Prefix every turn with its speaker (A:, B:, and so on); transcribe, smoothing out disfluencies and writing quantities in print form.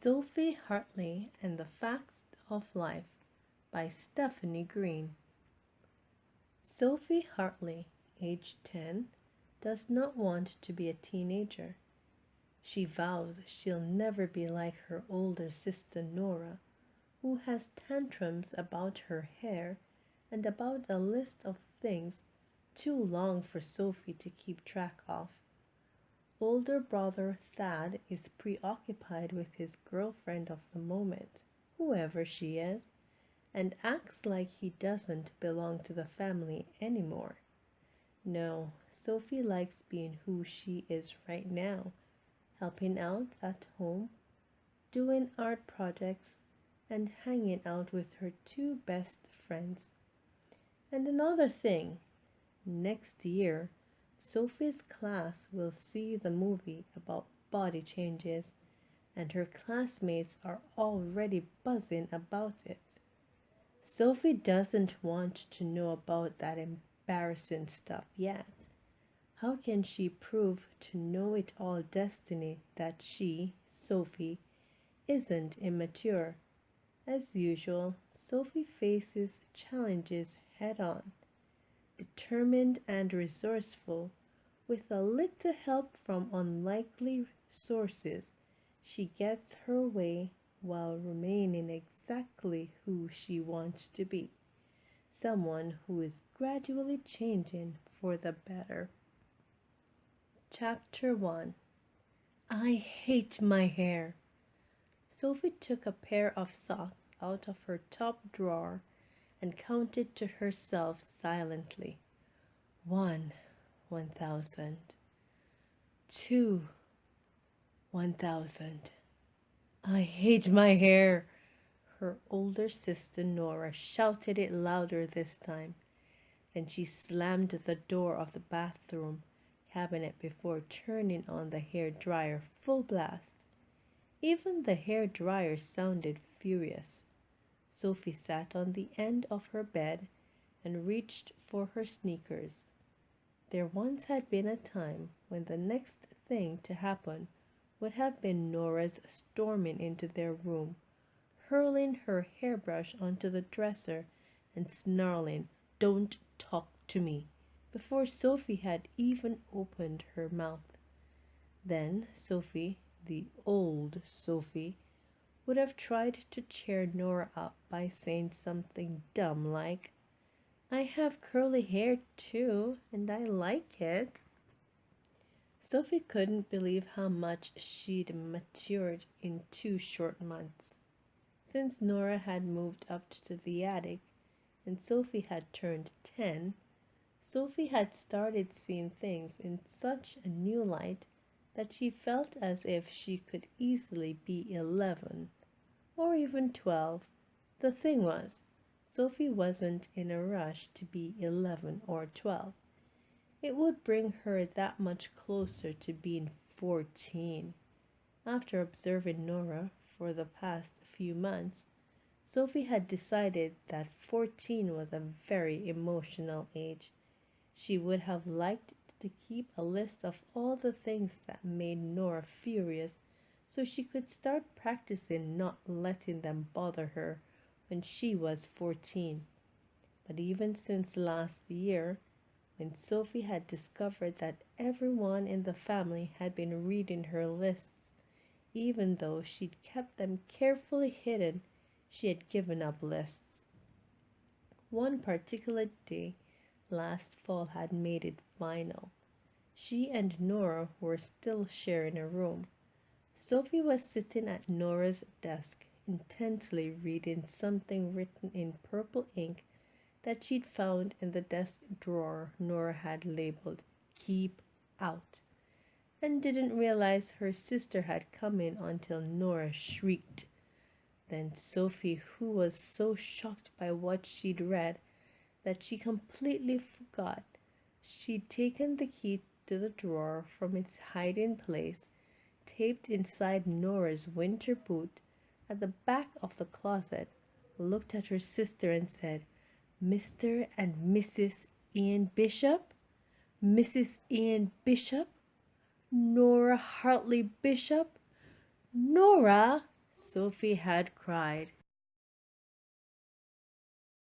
A: Sophie Hartley and the Facts of Life by Stephanie Green. Sophie Hartley, age 10, does not want to be a teenager. She vows she'll never be like her older sister Nora, who has tantrums about her hair and about a list of things too long for Sophie to keep track of. Older brother Thad is preoccupied with his girlfriend of the moment, whoever she is, and acts like he doesn't belong to the family anymore. No, Sophie likes being who she is right now, helping out at home, doing art projects, and hanging out with her two best friends. And another thing, next year, Sophie's class will see the movie about body changes, and her classmates are already buzzing about it. Sophie doesn't want to know about that embarrassing stuff yet. How can she prove to know it all destiny that she, Sophie, isn't immature? As usual, Sophie faces challenges head on, determined and resourceful. With a little help from unlikely sources, she gets her way while remaining exactly who she wants to be, someone who is gradually changing for the better. Chapter 1. I hate my hair. Sophie took a pair of socks out of her top drawer and counted to herself silently. 1, 1,000. 2, 1,000. I hate my hair. Her older sister Nora shouted it louder this time, and she slammed the door of the bathroom cabinet before turning on the hair dryer full blast. Even the hair dryer sounded furious. Sophie sat on the end of her bed and reached for her sneakers. There once had been a time when the next thing to happen would have been Nora's storming into their room, hurling her hairbrush onto the dresser and snarling, "Don't talk to me," before Sophie had even opened her mouth. Then Sophie, the old Sophie, would have tried to cheer Nora up by saying something dumb like, "I have curly hair too, and I like it." Sophie couldn't believe how much she'd matured in 2 short months. Since Nora had moved up to the attic and Sophie had turned 10, Sophie had started seeing things in such a new light that she felt as if she could easily be 11 or even 12. The thing was, Sophie wasn't in a rush to be 11 or 12. It would bring her that much closer to being 14. After observing Nora for the past few months, Sophie had decided that 14 was a very emotional age. She would have liked to keep a list of all the things that made Nora furious so she could start practicing not letting them bother her when she was 14. But even since last year, when Sophie had discovered that everyone in the family had been reading her lists, even though she'd kept them carefully hidden, she had given up lists. One particular day last fall had made it final. She and Nora were still sharing a room. Sophie was sitting at Nora's desk, intently reading something written in purple ink that she'd found in the desk drawer Nora had labeled "Keep Out," and didn't realize her sister had come in until Nora shrieked. Then Sophie, who was so shocked by what she'd read that she completely forgot she'd taken the key to the drawer from its hiding place, taped inside Nora's winter boot at the back of the closet, looked at her sister and said, "Mr. and Mrs. Ian Bishop? Mrs. Ian Bishop? Nora Hartley Bishop? Nora!" Sophie had cried.